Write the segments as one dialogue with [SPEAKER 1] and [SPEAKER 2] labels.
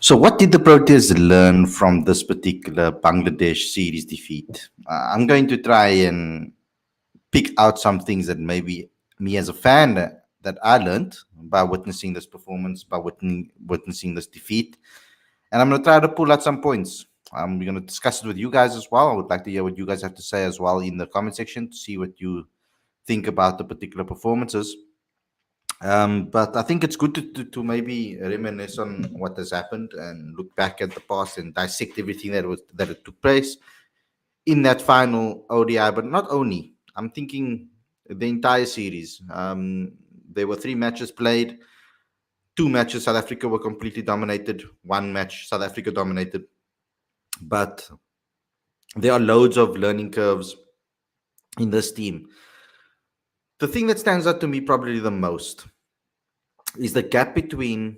[SPEAKER 1] So, what did the Proteas learn from this particular Bangladesh series defeat? I'm going to try and pick out some things that maybe me as a fan that I learned by witnessing this performance, by witnessing this defeat. And I'm going to try to pull out some points. We're going to discuss it with you guys as well. I would like to hear what you guys have to say as well in the comment section to see what you think about the particular performances. But I think it's good to maybe reminisce on what has happened and look back at the past and dissect everything that it took place in that final ODI. But not only, I'm thinking the entire series. There were three matches played. Two matches South Africa were completely dominated. One match South Africa dominated. But there are loads of learning curves in this team. The thing that stands out to me probably the most is the gap between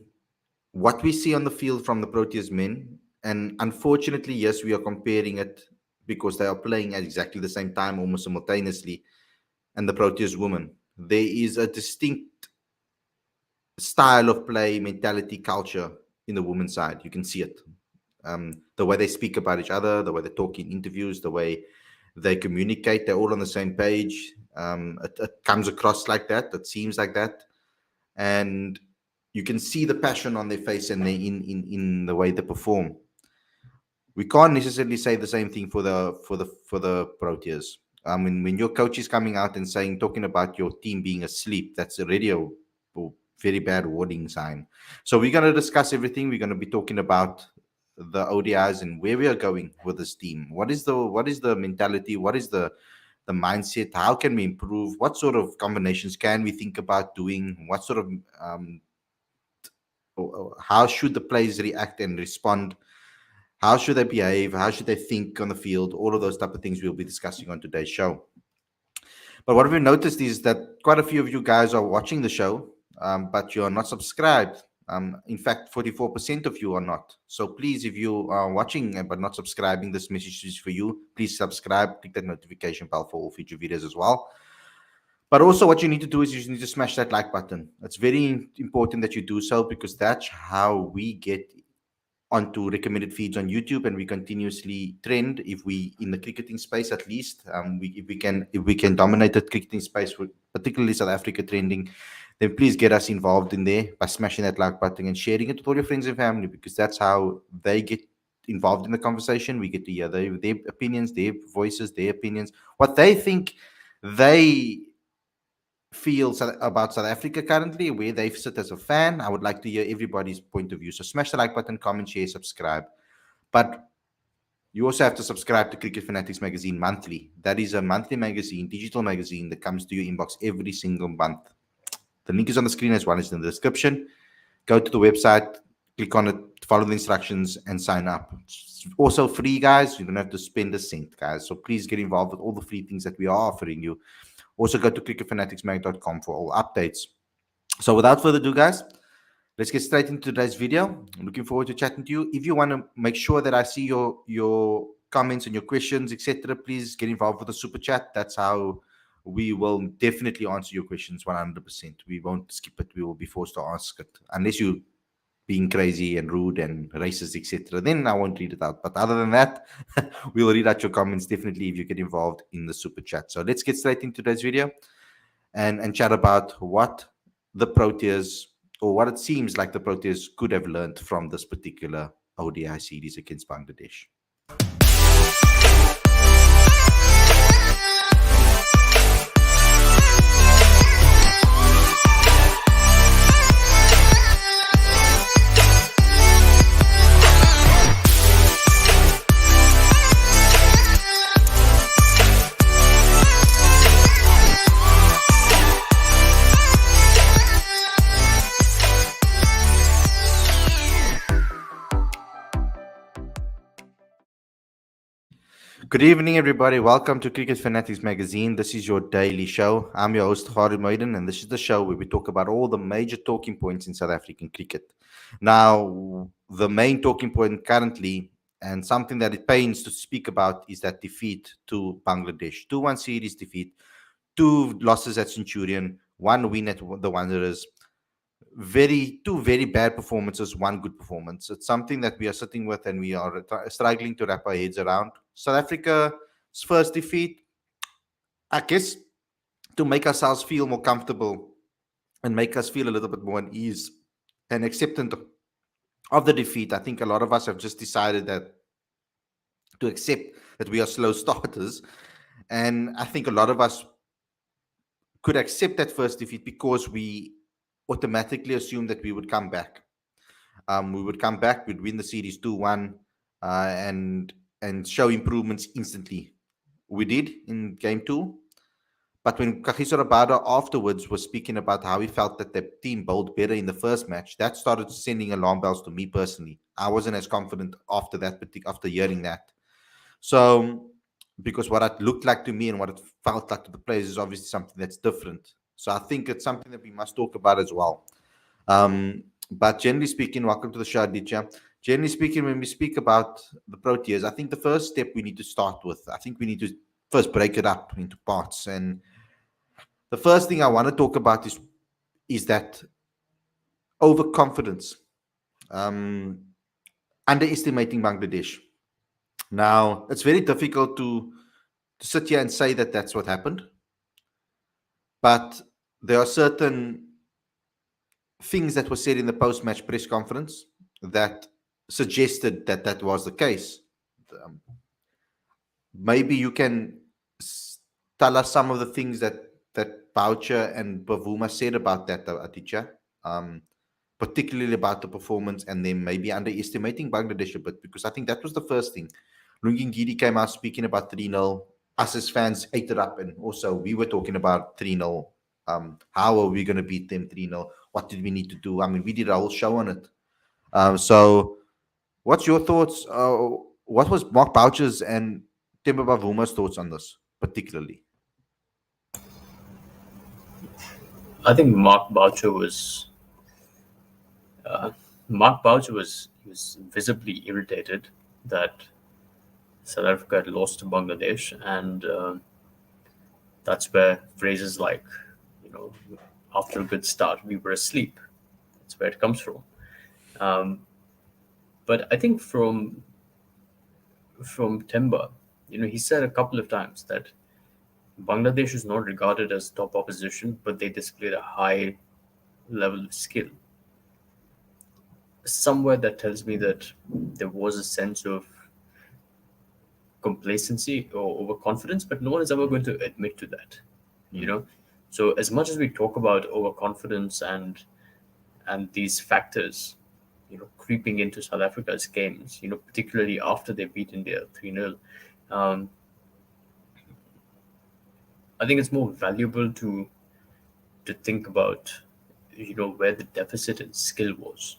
[SPEAKER 1] what we see on the field from the Proteas men, and unfortunately, yes, we are comparing it because they are playing at exactly the same time, almost simultaneously, and the Proteas women. There is a distinct style of play, mentality, culture in the women's side. You can see it. The way they speak about each other, the way they talk in interviews, the way they communicate, they're all on the same page. It comes across like that. It seems like that. And you can see the passion on their face and in the way they perform. We can't necessarily say the same thing for the Proteas. I mean, when your coach is coming out and talking about your team being asleep, that's already a very bad warning sign. So we're going to discuss everything. We're going to be talking about the ODIs and where we are going with this team. What is the mentality? What is the mindset? How can we improve? What sort of combinations can we think about doing? What sort of how should the players react and respond? How should they behave? How should they think on the field? All of those type of things we'll be discussing on today's show. But what we've noticed is that quite a few of you guys are watching the show, but you're not subscribed. In fact, 44% of you are not. So please, if you are watching but not subscribing, this message is for you. Please subscribe, click that notification bell for all future videos as well. But also what you need to do is you need to smash that like button. It's very important that you do so because that's how we get onto recommended feeds on YouTube and we continuously trend. If we in the cricketing space at least, if we can dominate the cricketing space, particularly South Africa trending, then please get us involved in there by smashing that like button and sharing it with all your friends and family because that's how they get involved in the conversation. We get to hear their opinions, their voices, their opinions, what they think they feel about South Africa currently, where they sit as a fan. I would like to hear everybody's point of view. So smash the like button, comment, share, subscribe. But you also have to subscribe to Cricket Fanatics Magazine monthly. That is a monthly magazine, digital magazine that comes to your inbox every single month. The link is on the screen as well as in the description. Go to the website, click on it, follow the instructions, and sign up. It's also free, guys. You don't have to spend a cent, guys. So please get involved with all the free things that we are offering you. Also, go to cricketfanaticsmag.com for all updates. So without further ado, guys, let's get straight into today's video. I'm looking forward to chatting to you. If you want to make sure that I see your comments and your questions, etc., please get involved with the super chat. That's how we will definitely answer your questions 100%. We won't skip it. We will be forced to ask it. Unless you being crazy and rude and racist, etc., then I won't read it out. But other than that, we'll read out your comments definitely if you get involved in the super chat. So let's get straight into today's video and chat about what the Proteas, or what it seems like the Proteas could have learned from this particular ODI series against Bangladesh. Good evening, everybody. Welcome to Cricket Fanatics Magazine. This is your daily show. I'm your host, Khalid Moiden, and this is the show where we talk about all the major talking points in South African cricket. Now, the main talking point currently, and something that it pains to speak about, is that defeat to Bangladesh. 2-1 series defeat, 2 losses at Centurion, 1 win at the Wanderers. two very bad performances, one good performance. It's something that we are sitting with and we are struggling to wrap our heads around. South Africa's first defeat, I guess, to make ourselves feel more comfortable and make us feel a little bit more at ease and acceptant of the defeat. I think a lot of us have just decided that to accept that we are slow starters. And I think a lot of us could accept that first defeat because we automatically assumed that we would come back. We would come back, we'd win the series 2-1, and show improvements instantly. We did in game two. But when Kagiso Rabada afterwards was speaking about how he felt that the team bowled better in the first match, that started sending alarm bells to me personally. I wasn't as confident after after hearing that. So, because what it looked like to me and what it felt like to the players is obviously something that's different. So I think it's something that we must talk about as well. But generally speaking, welcome to the show, Aditya. Generally speaking, when we speak about the Proteas, I think the first step we need to start with, I think we need to first break it up into parts. And the first thing I want to talk about is that overconfidence, um, underestimating Bangladesh. Now, it's very difficult to sit here and say that that's what happened, but there are certain things that were said in the post-match press conference that suggested that that was the case. Um, Maybe you can tell us some of the things that Boucher and Bavuma said about that, Aditya, particularly about the performance and then maybe underestimating Bangladesh a bit, because I think that was the first thing. Lungi Ngidi came out speaking about 3-0. Us as fans ate it up, and also we were talking about 3-0. How are we going to beat them 3-0? What did we need to do? I mean, we did a whole show on it. So, what's your thoughts? What was Mark Boucher's and Timber Bavuma's thoughts on this, particularly?
[SPEAKER 2] I think Mark Boucher was visibly irritated that South Africa had lost to Bangladesh, and that's where phrases like, you know, after a good start, we were asleep. That's where it comes from. Um, but I think from Timber, he said a couple of times that Bangladesh is not regarded as top opposition, but they displayed a high level of skill. Somewhere that tells me that there was a sense of complacency or overconfidence, but no one is ever going to admit to that. You know, so as much as we talk about overconfidence and these factors, creeping into South Africa's games, particularly after they beat India 3-0, um, I think it's more valuable to think about, where the deficit in skill was.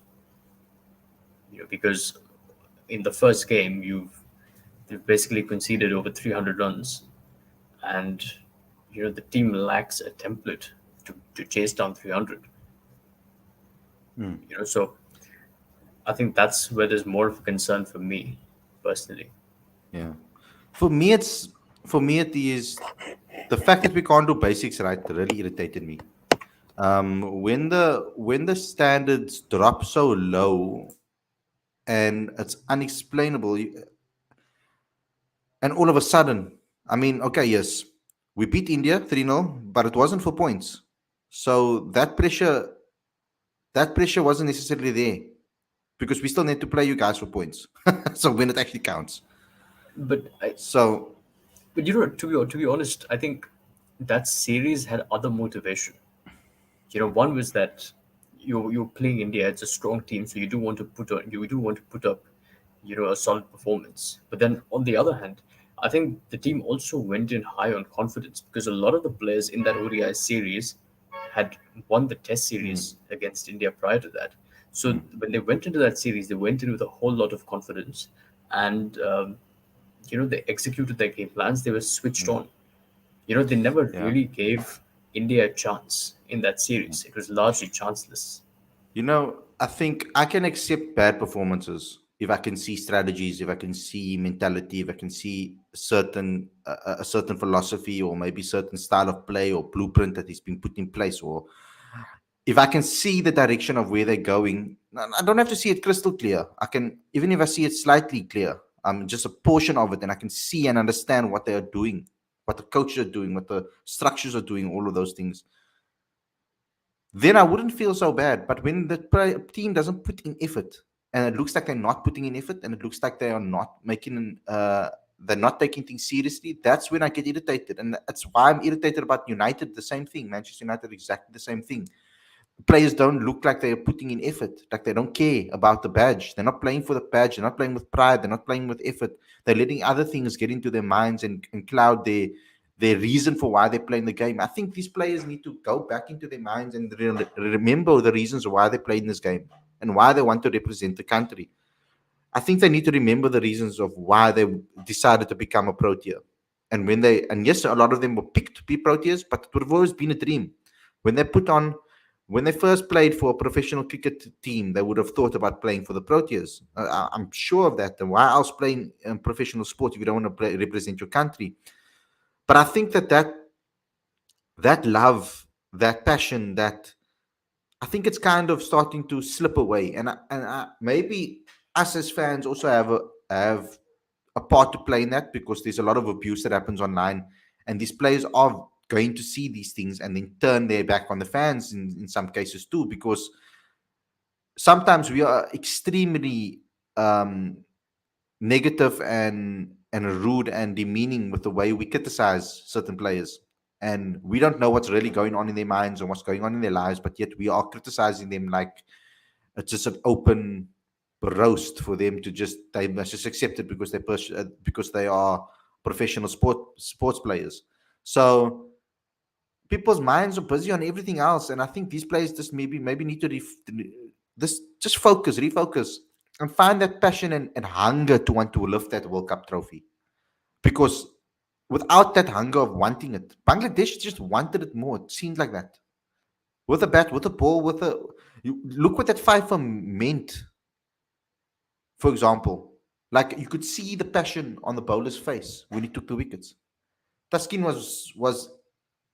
[SPEAKER 2] Because in the first game, you've basically conceded over 300 runs, and the team lacks a template to chase down 300. So I think that's where there's more of a concern for me personally.
[SPEAKER 1] Yeah. For me, it is the fact that we can't do basics right really irritated me. When the standards drop so low and it's unexplainable, and all of a sudden, I mean, okay, yes, we beat India 3-0, but it wasn't for points. So that pressure wasn't necessarily there because we still need to play you guys for points. So when it actually counts.
[SPEAKER 2] But
[SPEAKER 1] So
[SPEAKER 2] to be honest, I think that series had other motivation. One was that you're playing India. It's a strong team, so you do want to put up, a solid performance. But then on the other hand, I think the team also went in high on confidence because a lot of the players in that ODI series had won the Test series against India prior to that. So when they went into that series, they went in with a whole lot of confidence, and they executed their game plans. They were switched on. They never
[SPEAKER 1] yeah.
[SPEAKER 2] really gave India a chance in that series. It was largely chanceless.
[SPEAKER 1] I think I can accept bad performances if I can see strategies, if I can see mentality, if I can see a certain philosophy or maybe certain style of play or blueprint that is being put in place, or if I can see the direction of where they're going, I don't have to see it crystal clear. I can, even if I see it slightly clear, just a portion of it, and I can see and understand what they are doing, what the coaches are doing, what the structures are doing, all of those things, then I wouldn't feel so bad. But when the team doesn't put in effort, and it looks like they're not putting in effort, and it looks like they are not making, they're not taking things seriously, that's when I get irritated. And that's why I'm irritated about United, the same thing. Manchester United, exactly the same thing. Players don't look like they're putting in effort, like they don't care about the badge. They're not playing for the badge. They're not playing with pride. They're not playing with effort. They're letting other things get into their minds and cloud their reason for why they're playing the game. I think these players need to go back into their minds and remember the reasons why they're playing this game and why they want to represent the country. I think they need to remember the reasons of why they decided to become a Protea. And yes, a lot of them were picked to be Proteas, but it would have always been a dream. When they put on, when they first played for a professional cricket team, they would have thought about playing for the Proteas. I'm sure of that. And why else playing professional sport if you don't want to represent your country? But I think that love, that passion, that I think it's kind of starting to slip away. Maybe us as fans also have a part to play in that, because there's a lot of abuse that happens online, and these players are going to see these things and then turn their back on the fans in some cases too, because sometimes we are extremely um, negative and rude and demeaning with the way we criticize certain players, and we don't know what's really going on in their minds and what's going on in their lives, but yet we are criticizing them like it's just an open roast for them to just, they must just accept it because because they are professional sports players. So people's minds are busy on everything else, and I think these players just maybe need to this just refocus, and find that passion and hunger to want to lift that World Cup trophy. Because without that hunger of wanting it, Bangladesh just wanted it more. It seemed like that, with a bat, with a ball, with a, you look what that FIFA meant. For example, like you could see the passion on the bowler's face when he took the wickets. Taskin was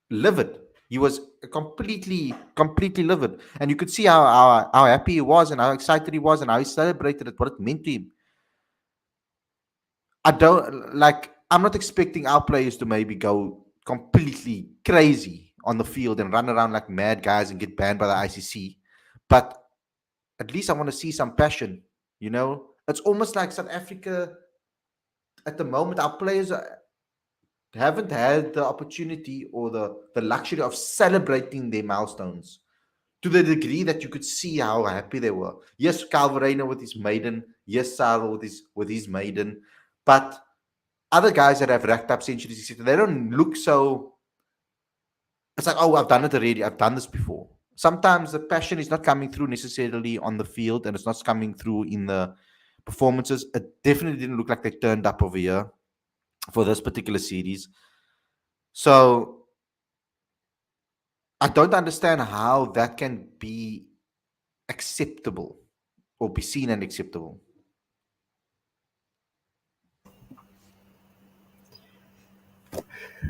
[SPEAKER 1] livid. He was completely livid, and you could see how happy he was and how excited he was and how he celebrated it, what it meant to him. I don't like. I'm not expecting our players to maybe go completely crazy on the field and run around like mad guys and get banned by the ICC, but at least I want to see some passion. It's almost like South Africa at the moment. Our players haven't had the opportunity or the luxury of celebrating their milestones to the degree that you could see how happy they were. Yes, Calvareno with his maiden. Yes, Saro with his maiden. But other guys that have racked up centuries, they don't look so. It's like, oh, I've done it already. I've done this before. Sometimes the passion is not coming through necessarily on the field, and it's not coming through in the performances. It definitely didn't look like they turned up over here for this particular series. So I don't understand how that can be acceptable or be seen and acceptable.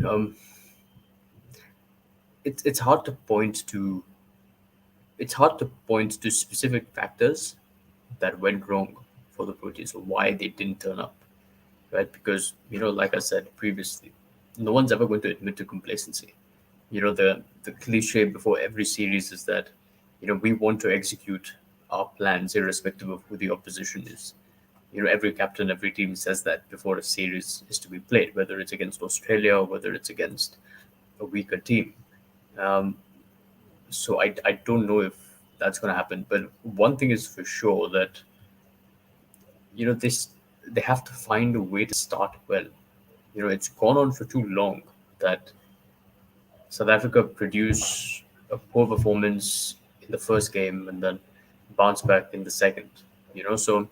[SPEAKER 2] Um, it's hard to point to specific factors that went wrong for the Proteas, or why they didn't turn up, right? Because like I said previously, no one's ever going to admit to complacency. The cliche before every series is that we want to execute our plans irrespective of who the opposition is. Every captain, every team says that before a series is to be played, whether it's against Australia or whether it's against a weaker team. Um, so I don't know if that's going to happen. But one thing is for sure, that this they have to find a way to start well. It's gone on for too long that South Africa produced a poor performance in the first game and then bounce back in the second. So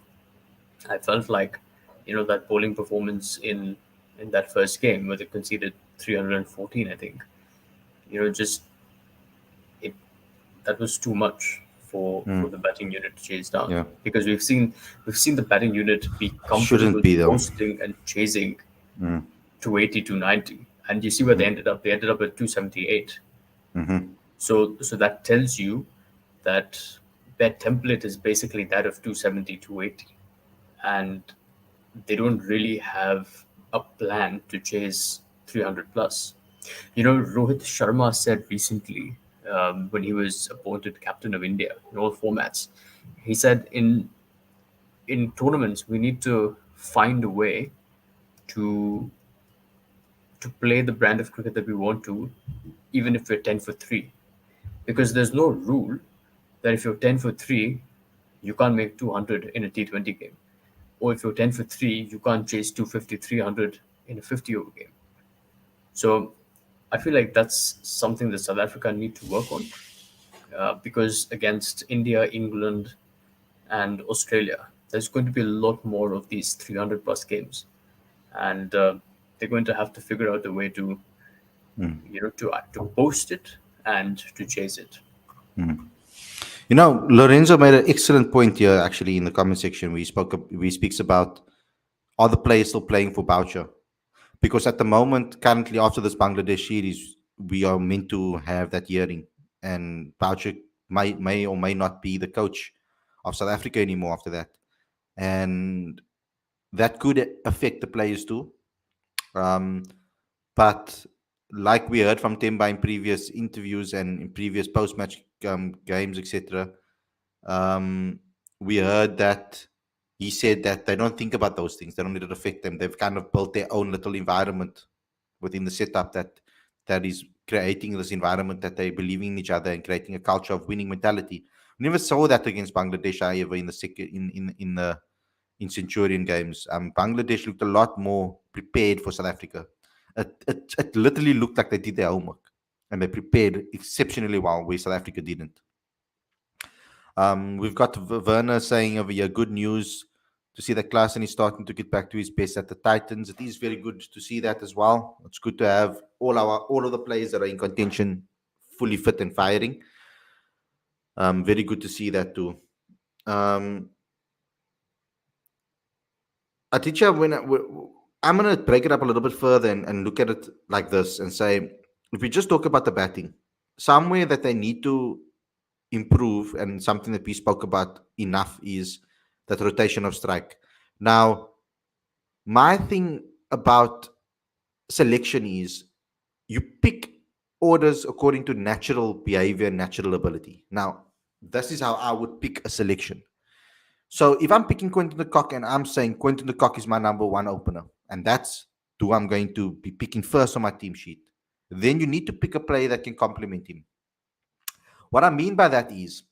[SPEAKER 2] I felt like that bowling performance in that first game where they conceded 314, I think. Just it that was too much for the batting unit to chase down,
[SPEAKER 1] Yeah.
[SPEAKER 2] because we've seen the batting unit be
[SPEAKER 1] Shouldn't
[SPEAKER 2] comfortable
[SPEAKER 1] be though.
[SPEAKER 2] posting and chasing 280, 290, and you see where they ended up. They ended up at 278.
[SPEAKER 1] Mm-hmm.
[SPEAKER 2] So that tells you that their template is basically that of 270, 280, and they don't really have a plan to chase 300 plus. Rohit Sharma said recently, when he was appointed captain of India in all formats, he said in tournaments we need to find a way to play the brand of cricket that we want to, even if we're 10 for 3. Because there's no rule that if you're 10 for 3, you can't make 200 in a T20 game. Or if you're 10 for 3, you can't chase 250, 300 in a 50 over game. So I feel like that's something that South Africa need to work on, because against India, England, and Australia, there's going to be a lot more of these 300 plus games. And they're going to have to figure out a way to to post it and to chase it.
[SPEAKER 1] Lorenzo made an excellent point here, actually, in the comment section. We speaks about, are the players still playing for Boucher? Because at the moment, currently, after this Bangladesh series, we are meant to have that hearing, and Boucher may or may not be the coach of South Africa anymore after that, and that could affect the players too. But like we heard from Temba in previous interviews and in previous post-match games, etc., um, we heard that he said that they don't think about those things. They don't let it affect them. They've kind of built their own little environment within the setup that is creating this environment that they believe in each other and creating a culture of winning mentality. We never saw that against Bangladesh, however, in the second in Centurion games. Bangladesh looked a lot more prepared for South Africa. It literally looked like they did their homework and they prepared exceptionally well, where South Africa didn't. We've got Werner saying over here, good news to see that Klaasen is starting to get back to his best at the Titans. It is very good to see that as well. It's good to have all of the players that are in contention fully fit and firing. Very good to see that too. Aticha, I'm going to break it up a little bit further and look at it like this and say, if we just talk about the batting, somewhere that they need to improve, and something that we spoke about enough, is that rotation of strike. Now, my thing about selection is you pick orders according to natural behavior and natural ability. Now, this is how I would pick a selection. So if I'm picking Quentin de Kock and I'm saying Quentin de Kock is my number one opener, and that's who I'm going to be picking first on my team sheet, then you need to pick a player that can complement him. What I mean by that is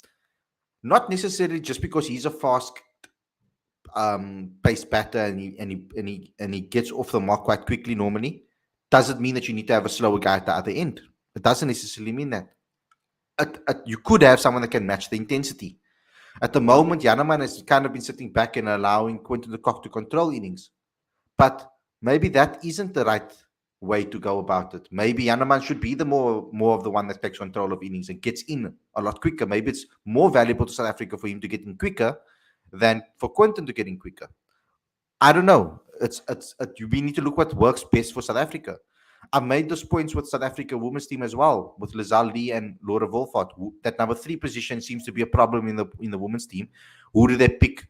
[SPEAKER 1] not necessarily just because he's a fast pace batter and he gets off the mark quite quickly normally, doesn't mean that you need to have a slower guy at the other end. It doesn't necessarily mean that. You could have someone that can match the intensity. At the moment, Janneman has kind of been sitting back and allowing Quentin de Kock to control innings. But maybe that isn't the right way to go about it. Maybe Janneman should be the more of the one that takes control of innings and gets in a lot quicker. Maybe it's more valuable to South Africa for him to get in quicker than for Quentin to get in quicker. I don't know. We need to look what works best for South Africa. I've made those points with South Africa women's team as well, with Lizelle Lee and Laura Wolfart. That number 3 position seems to be a problem in the women's team. Who do they pick?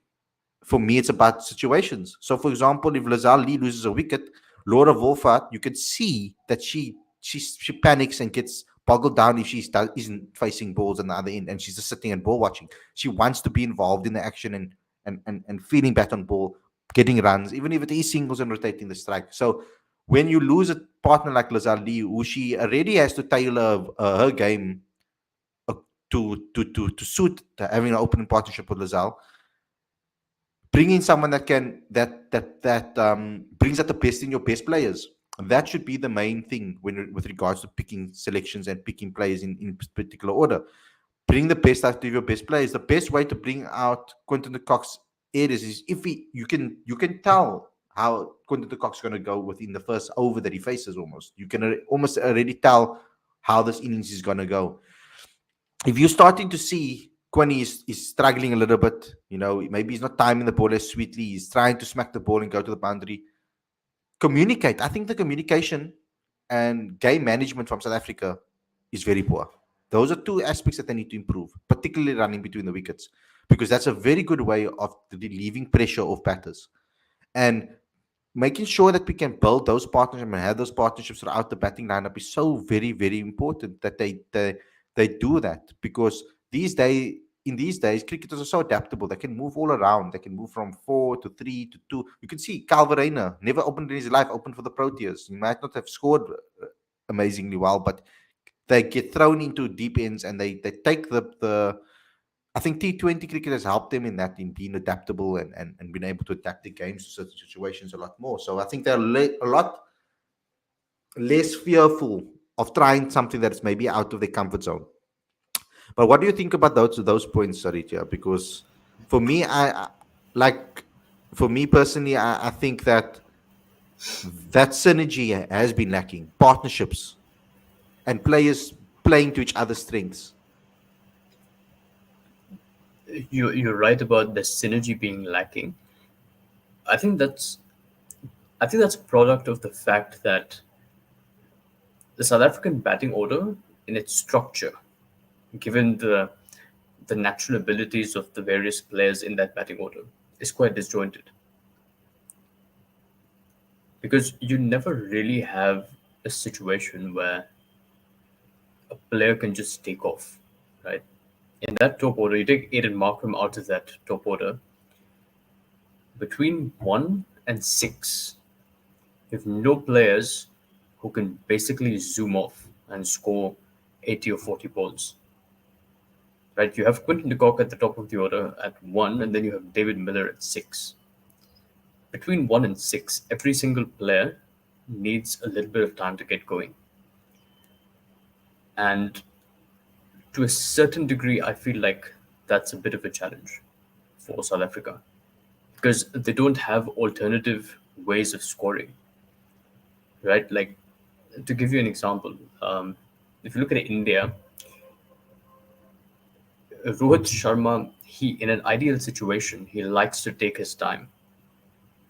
[SPEAKER 1] For me, it's about situations. So, for example, if Lizelle Lee loses a wicket, Laura Wolfart, you can see that she panics and gets boggled down if she isn't facing balls on the other end and she's just sitting and ball watching. She wants to be involved in the action and feeling bat on ball, getting runs, even if it is singles and rotating the strike. So when you lose a partner like Lizelle Lee, who she already has to tailor her game to suit having an opening partnership with Lizelle, bring in someone that brings out the best in your best players. That should be the main thing with regards to picking selections and picking players in particular order. Bring the best out of your best players. The best way to bring out Quentin de Kock's areas is if you can tell how Quentin de Kock's going to go within the first over that he faces. You can almost already tell how this innings is going to go. If you're starting to see Quinny is struggling a little bit, maybe he's not timing the ball as sweetly, he's trying to smack the ball and go to the boundary, communicate. I think the communication and game management from South Africa is very poor. Those are two aspects that they need to improve, particularly running between the wickets, because that's a very good way of relieving pressure off batters. And making sure that we can build those partnerships and have those partnerships throughout the batting lineup is so very, very important that they do that, because these days, cricketers are so adaptable. They can move all around. They can move from 4 to 3 to 2. You can see Calvin Rayner never opened in his life, opened for the Proteas. He might not have scored amazingly well, but they get thrown into deep ends and they take the I think T20 cricket has helped them in that, in being adaptable and being able to adapt the games to certain situations a lot more. So I think they're a lot less fearful of trying something that's maybe out of their comfort zone. But what do you think about those points, Saritya? Because for me, like for me personally, I think that that synergy has been lacking. Partnerships and players playing to each other's strengths.
[SPEAKER 2] You're right about the synergy being lacking. I think that's I think that's a product of the fact that the South African batting order, in its structure, given the natural abilities of the various players in that batting order, is quite disjointed. Because you never really have a situation where a player can just take off, right? In that top order, you take Aiden Markram out of that top order. Between 1 and 6, you have no players who can basically zoom off and score 80 or 40 balls. Right? You have Quinton de Kock at the top of the order at 1, and then you have David Miller at 6. Between 1 and 6, every single player needs a little bit of time to get going. And to a certain degree, I feel like that's a bit of a challenge for South Africa because they don't have alternative ways of scoring, right? Like, to give you an example, if you look at India, Rohit Sharma, he in an ideal situation, he likes to take his time.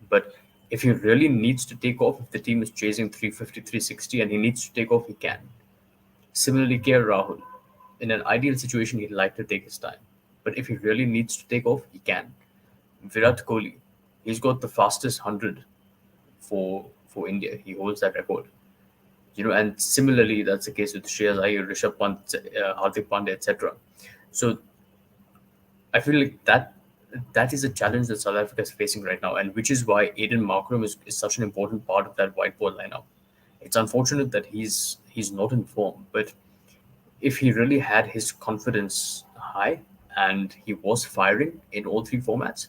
[SPEAKER 2] But if he really needs to take off, if the team is chasing 350, 360, and he needs to take off, he can. Similarly, KR Rahul, in an ideal situation, he'd like to take his time. But if he really needs to take off, he can. Virat Kohli, he's got the fastest 100 for India. He holds that record. And similarly, that's the case with Shreyas Iyer, Rishabh Pant, Hardik Pandya, etc. So I feel like that is a challenge that South Africa is facing right now, and which is why Aiden Markram is such an important part of that white ball lineup. It's unfortunate that he's not in form, but if he really had his confidence high and he was firing in all three formats,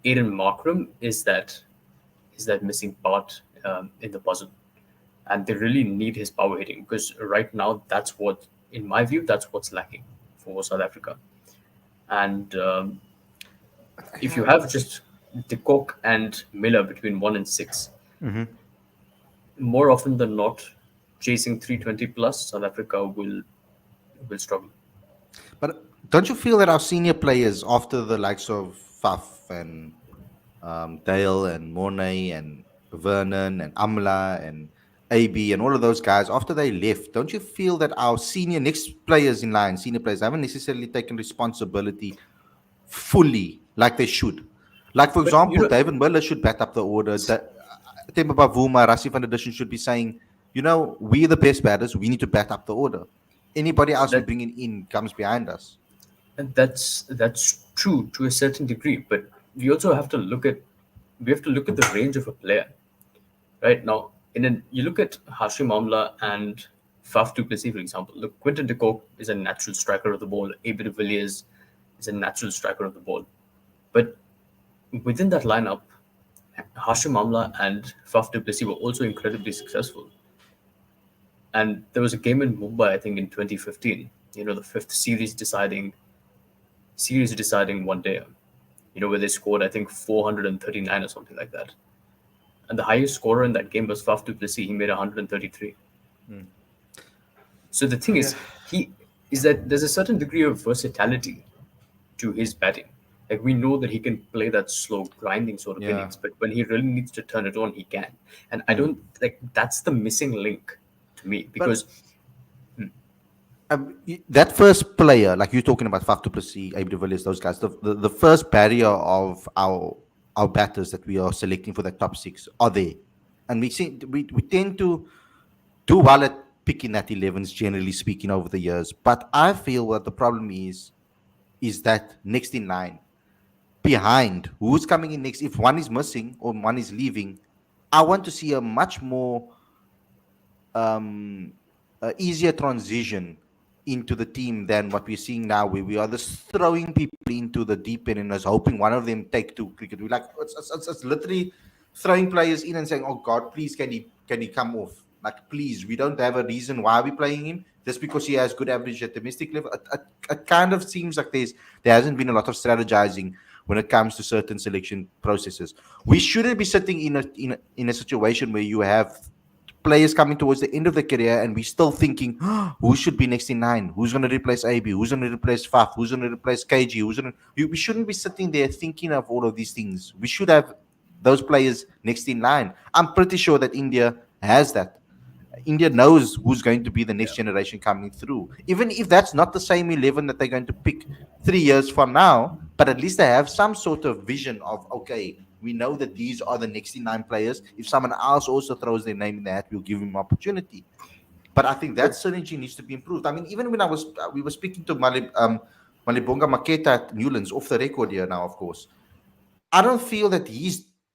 [SPEAKER 2] Aiden Markram is that missing part in the puzzle, and they really need his power hitting because right now in my view, that's what's lacking for South Africa. And if you have just De Kock and Miller between 1 and 6, more often than not, chasing 320 plus, South Africa will struggle.
[SPEAKER 1] But don't you feel that our senior players, after the likes of Faf and Dale and Mornay and Vernon and Amla and AB and all of those guys, after they left, don't you feel that our next players in line, senior players, haven't necessarily taken responsibility fully like they should? Like, for
[SPEAKER 2] But
[SPEAKER 1] example, David Miller should back up the order. Temba Bavuma, Rasif van der Dussen should be saying, we're the best batters. We need to back up the order. Anybody else we
[SPEAKER 2] that
[SPEAKER 1] bring in comes behind us.
[SPEAKER 2] and that's true to a certain degree. But we have to look at the range of a player. Right now, you look at Hashim Amla and Faf du Plessis, for example. Look, Quinton de Kock is a natural striker of the ball. AB de Villiers is a natural striker of the ball. But within that lineup, Hashim Amla and Faf du Plessis were also incredibly successful. And there was a game in Mumbai, I think, in 2015. The fifth series deciding one day. Where they scored, I think, 439 or something like that. And the highest scorer in that game was Faf du Plessis. He made 133. So the thing is that there's a certain degree of versatility to his batting. Like, we know that he can play that slow, grinding sort of
[SPEAKER 1] Yeah.
[SPEAKER 2] innings, but when he really needs to turn it on, he can. And I don't like that's the missing link to me because
[SPEAKER 1] That first player, like you're talking about Faf du Plessis, AB de Villiers, those guys, the first barrier of our batters that we are selecting for the top six are there. And we tend to do well at picking that 11s, generally speaking, over the years. But I feel what the problem is that next in line, behind, who's coming in next, if one is missing or one is leaving, I want to see a much more um, easier transition into the team than what we're seeing now, where we are just throwing people into the deep end and just hoping one of them take to cricket. We're like, it's literally throwing players in and saying, "Oh God, please, can he come off? Like, please, we don't have a reason why we're playing him just because he has good average at domestic level." It kind of seems like there hasn't been a lot of strategizing when it comes to certain selection processes. We shouldn't be sitting in a situation where you have players coming towards the end of the career and we're still thinking, oh, who should be next in line? Who's going to replace AB? Who's going to replace Faf? Who's going to replace KG? We shouldn't be sitting there thinking of all of these things. We should have those players next in line. I'm pretty sure that India has that. India knows who's going to be the next
[SPEAKER 2] Yeah.
[SPEAKER 1] generation coming through. Even if that's not the same 11 that they're going to pick 3 years from now, but at least they have some sort of vision of, okay, we know that these are the next in nine players. If someone else also throws their name in the hat, we'll give him opportunity. But I think that
[SPEAKER 2] But
[SPEAKER 1] synergy needs to be improved. I mean, even when we were speaking to Malibonga Maketa at Newlands, off the record here now, of course. I don't feel that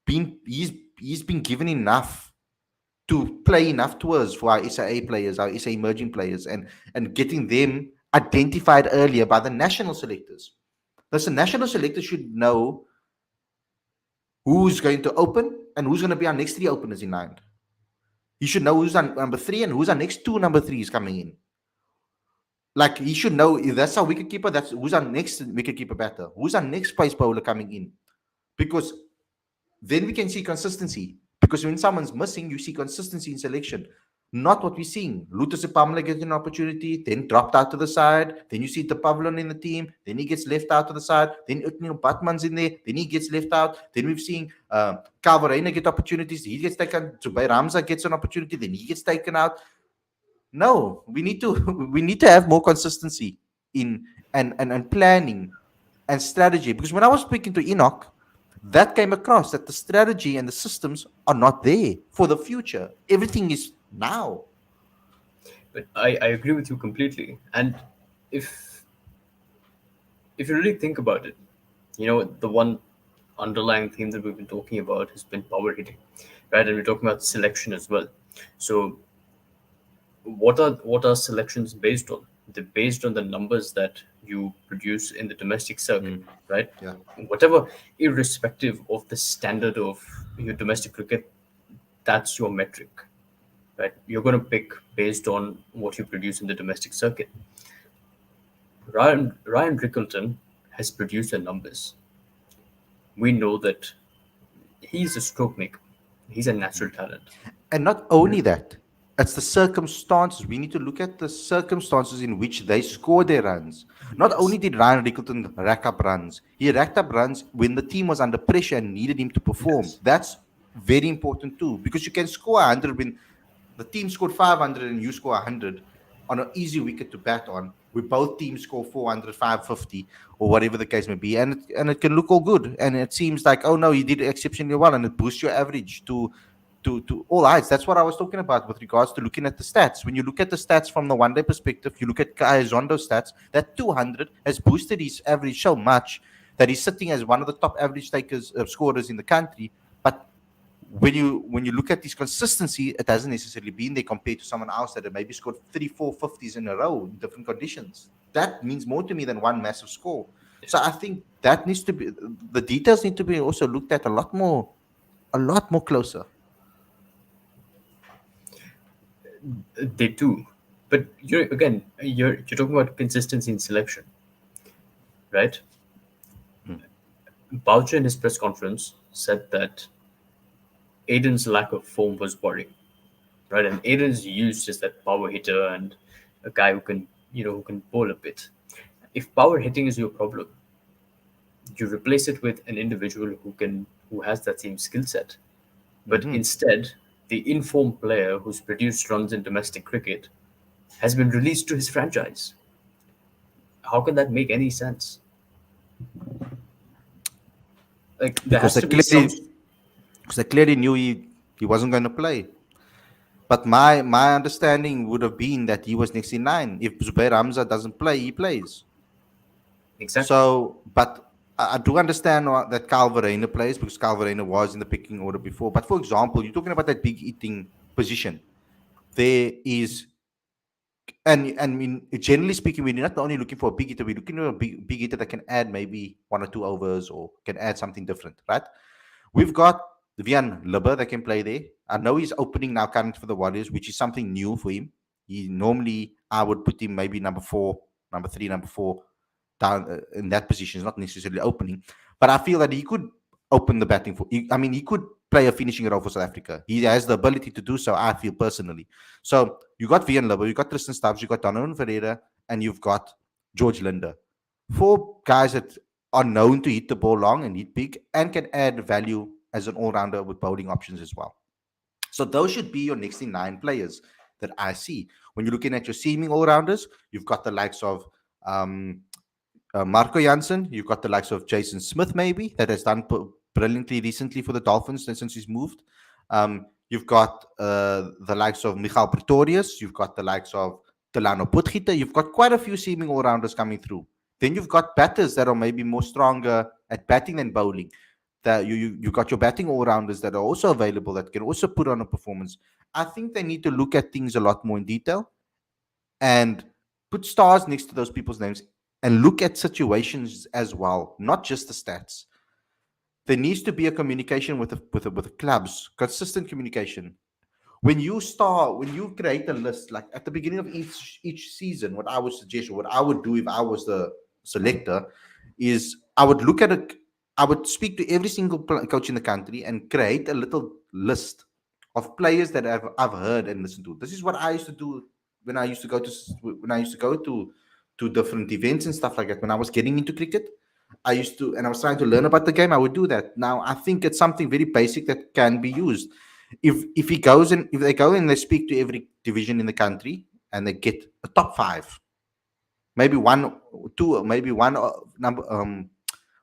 [SPEAKER 1] been he's he's been given enough to play enough tours for our SAA players, our SA emerging players, and getting them identified earlier by the national selectors. Thus, the national selectors should know who's going to open and who's going to be our next three openers in line. He should know who's on number three and who's our next two number threes coming in. Like he should know if that's our wicket keeper, that's who's our next wicket keeper batter, who's our next pace bowler coming in. Because then we can see consistency. Because when someone's missing, you see consistency in selection. Not what we're seeing. Lutus Pamela gets an opportunity, then dropped out to the side. Then you see the Pavlon in the team. Then he gets left out to the side. Then Utnil Batman's in there. Then he gets left out. Then we've seen Calvarena get opportunities. He gets taken. Zubair Ramza gets an opportunity. Then he gets taken out. No, we need to we need to have more consistency in and planning and strategy. Because when I was speaking to Enoch, that came across that the strategy and the systems are not there for the future. Everything is now.
[SPEAKER 2] I agree with you completely. And if if you really think about it, the one underlying theme that we've been talking about has been power hitting, right? And we're talking about selection as well. So what are selections based on? They're based on the numbers that you produce in the domestic circuit, right?
[SPEAKER 1] Yeah.
[SPEAKER 2] Whatever, irrespective of the standard of your domestic cricket, that's your metric, right? You're going to pick based on what you produce in the domestic circuit. Ryan Rickleton has produced the numbers. We know that he's a stroke maker. He's a natural talent.
[SPEAKER 1] And not only that, it's the circumstances. We need to look at the circumstances in which they score their runs. Not
[SPEAKER 2] Yes.
[SPEAKER 1] only did Ryan Rickleton rack up runs, he racked up runs when the team was under pressure and needed him to perform.
[SPEAKER 2] Yes.
[SPEAKER 1] That's very important too, because you can score 100 when the team scored 500 and you score 100 on an easy wicket to bat on. We both teams score 400, 550, or whatever the case may be, and it can look all good. And it seems like, oh no, you did exceptionally well, and it boosts your average to all heights. That's what I was talking about with regards to looking at the stats. When you look at the stats from the one day perspective, you look at Kai Zondo's stats, that 200 has boosted his average so much that he's sitting as one of the top average takers, scorers in the country. But when you look at his consistency, it hasn't necessarily been there compared to someone else that had maybe scored 3, 4 50s in a row in different conditions. That means more to me than one massive score. So I think that needs to be the details need to be also looked at a lot more closer.
[SPEAKER 2] They do. But you're talking about consistency in selection, right? Boucher in his press conference said that Aiden's lack of form was worrying, right? And Aiden's used as that power hitter and a guy who can bowl a bit. If power hitting is your problem, you replace it with an individual who has that same skill set. But instead, the informed player who's produced runs in domestic cricket has been released to his franchise. How can that make any sense? Like there
[SPEAKER 1] because
[SPEAKER 2] has
[SPEAKER 1] they
[SPEAKER 2] to be some.
[SPEAKER 1] clearly because they clearly knew he wasn't going to play. But my understanding would have been that he was next in line. If Zubair Hamza doesn't play, he plays.
[SPEAKER 2] Exactly.
[SPEAKER 1] So, but I do understand that Calvarino plays because Calvarino was in the picking order before. But for example, you're talking about that big eating position. There is, and mean, generally speaking, we're not only looking for a big hitter, we're looking for a big hitter that can add maybe 1 or 2 overs or can add something different, right? We've got Vian Libber that can play there. I know he's opening now current for the Warriors, which is something new for him. He normally I would put him maybe number 4, number 3, number 4 down in that position. Is not necessarily opening, but I feel that he could open the batting for. I mean, he could play a finishing role for South Africa. He has the ability to do so. I feel personally. So you got Vian Libber, you got Tristan Stubbs, you got Donovan Ferreira, and you've got George Linder. 4 guys that are known to hit the ball long and hit big and can add value as an all-rounder with bowling options as well. So those should be your next in 9 players that I see. When you're looking at your seeming all-rounders, you've got the likes of um, Marco Janssen. You've got the likes of Jason Smith, maybe, that has done brilliantly recently for the Dolphins since he's moved. You've got the likes of Michal Pretorius. You've got the likes of Delano Putgita. You've got quite a few seeming all-rounders coming through. Then you've got batters that are maybe more stronger at batting than bowling. That you've got your batting all-rounders that are also available that can also put on a performance. I think they need to look at things a lot more in detail and put stars next to those people's names and look at situations as well, not just the stats. There needs to be a communication with the clubs, consistent communication. When you create a list, like at the beginning of each season, what I would suggest or what I would do if I was the selector is I would look at it. I would speak to every single coach in the country and create a little list of players that I've heard and listened to. This is what I used to do when I used to go to when I used to go to different events and stuff like that. When I was getting into cricket, I used to, and I was trying to learn about the game. I would do that. Now I think it's something very basic that can be used. If they go and they speak to every division in the country and they get a top 5, maybe one, two, maybe one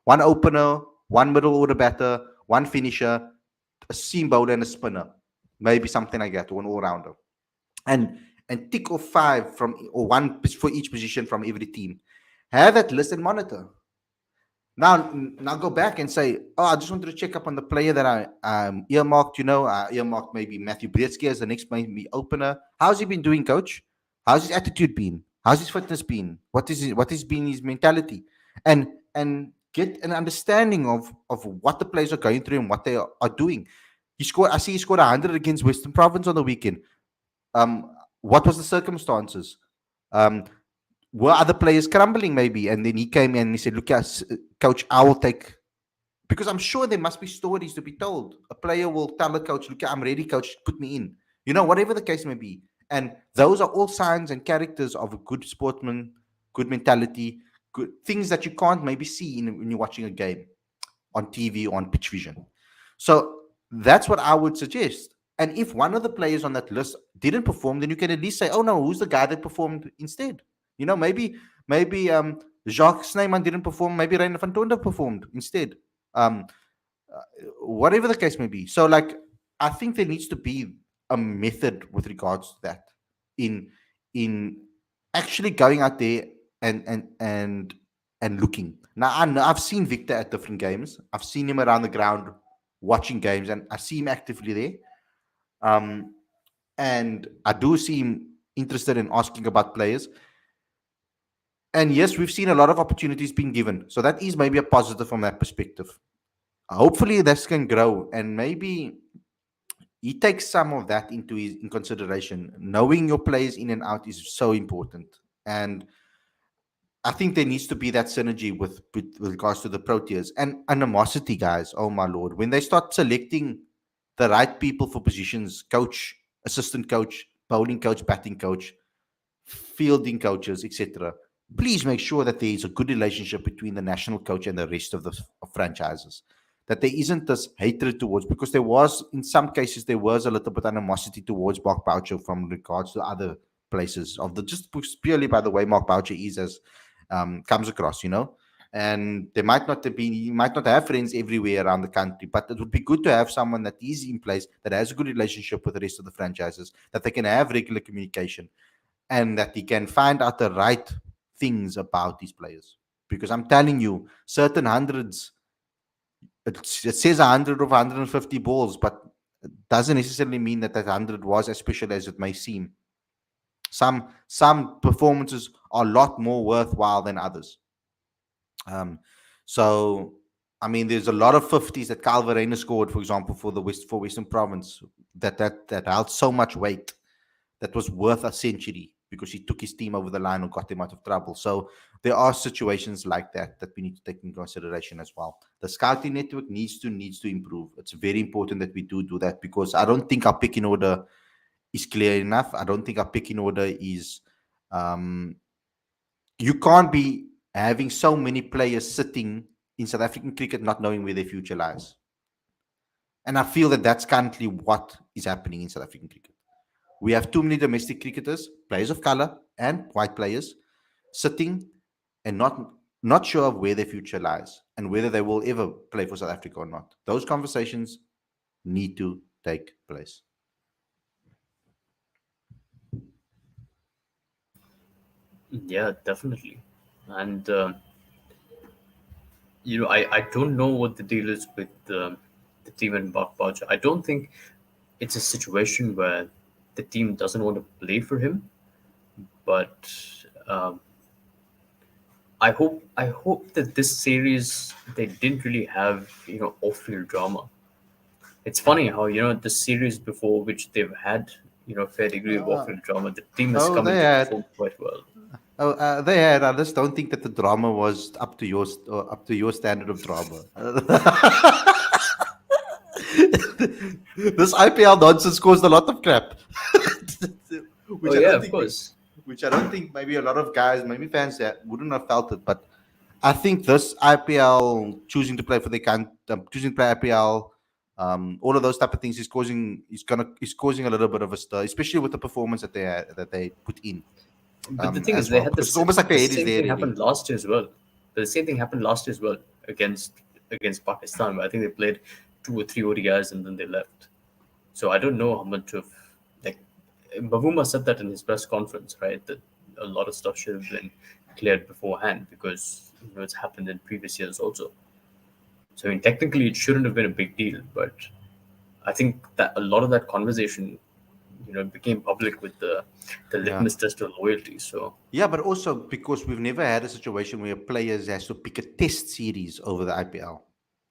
[SPEAKER 1] opener, one middle order batter, one finisher, a seam bowler, and a spinner, maybe something like that, or an all rounder, and tick off 5 from or one for each position from every team. Have that list and monitor. Now go back and say, oh, I just wanted to check up on the player that I earmarked. Earmarked maybe Matthew Brzezinski as the next maybe opener. How's he been doing, coach? How's his attitude been? How's his fitness been? What has been his mentality? And get an understanding of what the players are going through and what they are doing. I see he scored 100 against Western Province on the weekend. What was the circumstances? Um, were other players crumbling maybe? And then he came in and he said, look, coach, I will take, because I'm sure there must be stories to be told. A player will tell a coach, look, I'm ready, coach, put me in. Whatever the case may be. And those are all signs and characters of a good sportsman, good mentality, good things that you can't maybe see when you're watching a game on TV or on pitch vision. So that's what I would suggest. And if one of the players on that list didn't perform, then you can at least say, "Oh no, who's the guy that performed instead?" Maybe Jacques Snyman didn't perform. Maybe Reiner van Tonder performed instead. Um, Whatever the case may be. So, like, I think there needs to be a method with regards to that in in actually going out there and and and and looking. Now, I've seen Victor at different games. I've seen him around the ground watching games, and I see him actively there. Um, and I do see him interested in asking about players. And yes, we've seen a lot of opportunities being given. So that is maybe a positive from that perspective. Hopefully, this can grow, and maybe he takes some of that in consideration. Knowing your players in and out is so important, and I think there needs to be that synergy with regards to the Proteas and animosity, guys. Oh my lord, when they start selecting the right people for positions, coach, assistant coach, bowling coach, batting coach, fielding coaches, etc. Please make sure that there is a good relationship between the national coach and the rest of the franchises. That there isn't this hatred towards, because there was, in some cases, there was a little bit animosity towards Bach Boucher from regards to other places of the just purely by the way Mark Boucher is as comes across, and they might not have been, you might not have friends everywhere around the country, but it would be good to have someone that is in place that has a good relationship with the rest of the franchises, that they can have regular communication, and that he can find out the right things about these players. Because I'm telling you, certain hundreds, it says 100 of 150 balls, but it doesn't necessarily mean that that 100 was as special as it may seem. Some performances are a lot more worthwhile than others. Um, so I mean, there's a lot of 50s that Calvarena scored, for example, for Western Province, that held so much weight that was worth a century because he took his team over the line and got them out of trouble. So there are situations like that that we need to take into consideration as well. The scouting network needs to improve. It's very important that we do that, because I don't think our picking order is clear enough. I don't think our picking order is. You can't be having so many players sitting in South African cricket not knowing where their future lies. And I feel that that's currently what is happening in South African cricket. We have too many domestic cricketers, players of color and white players, sitting and not sure of where their future lies and whether they will ever play for South Africa or not. Those conversations need to take place.
[SPEAKER 2] Yeah, definitely. And I don't know what the deal is with the team and Mark Boucher. I don't think it's a situation where the team doesn't want to play for him, but um, I hope that this series they didn't really have off-field drama. It's funny how the series before which they've had a fair degree of off-field drama, the team has
[SPEAKER 1] Oh,
[SPEAKER 2] come
[SPEAKER 1] they
[SPEAKER 2] into
[SPEAKER 1] had.
[SPEAKER 2] perform quite well.
[SPEAKER 1] Oh, they had. I just don't think that the drama was up to your standard of drama. This IPL nonsense caused a lot of crap,
[SPEAKER 2] Oh
[SPEAKER 1] which I
[SPEAKER 2] yeah,
[SPEAKER 1] don't
[SPEAKER 2] of
[SPEAKER 1] think,
[SPEAKER 2] course.
[SPEAKER 1] which I don't think maybe a lot of guys, maybe fans that wouldn't have felt it. But I think this IPL choosing to play for the choosing to play IPL, all of those type of things is causing a little bit of a stir, especially with the performance that they put in
[SPEAKER 2] But the thing is,
[SPEAKER 1] as
[SPEAKER 2] they
[SPEAKER 1] well,
[SPEAKER 2] had
[SPEAKER 1] because it's almost like
[SPEAKER 2] the
[SPEAKER 1] their head is
[SPEAKER 2] same
[SPEAKER 1] there
[SPEAKER 2] thing
[SPEAKER 1] already.
[SPEAKER 2] happened last year as well. But the same thing happened last year as well against Pakistan. Where I think they played 2 or 3 ODIs and then they left. So I don't know how much of like Bavuma said that in his press conference, right? That a lot of stuff should have been cleared beforehand because it's happened in previous years also. So I mean, technically, it shouldn't have been a big deal, but I think that a lot of that conversation, became public with the
[SPEAKER 1] Yeah.
[SPEAKER 2] litmus test of loyalty. So
[SPEAKER 1] Yeah, but also because we've never had a situation where players has to pick a test series over the IPL.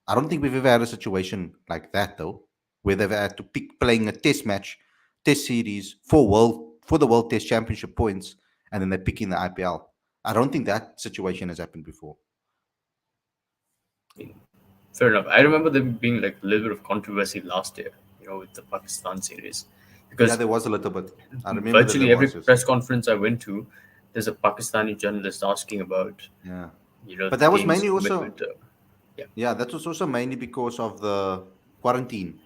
[SPEAKER 1] I don't think we've ever had a situation like that though, where they've had to pick playing a test match, test series for the World Test Championship points, and then they're picking the IPL. I don't think that situation has happened before.
[SPEAKER 2] I mean, fair enough. I remember there being like a little bit of controversy last year, with the Pakistan series,
[SPEAKER 1] Yeah,
[SPEAKER 2] because
[SPEAKER 1] there was a little bit. I remember that there
[SPEAKER 2] virtually every
[SPEAKER 1] was. Yes.
[SPEAKER 2] press conference I went to, there's a Pakistani journalist asking about,
[SPEAKER 1] Yeah,
[SPEAKER 2] the
[SPEAKER 1] but that was
[SPEAKER 2] team's
[SPEAKER 1] mainly
[SPEAKER 2] commitment
[SPEAKER 1] also.
[SPEAKER 2] to, yeah,
[SPEAKER 1] Yeah, that was also mainly because of the quarantine.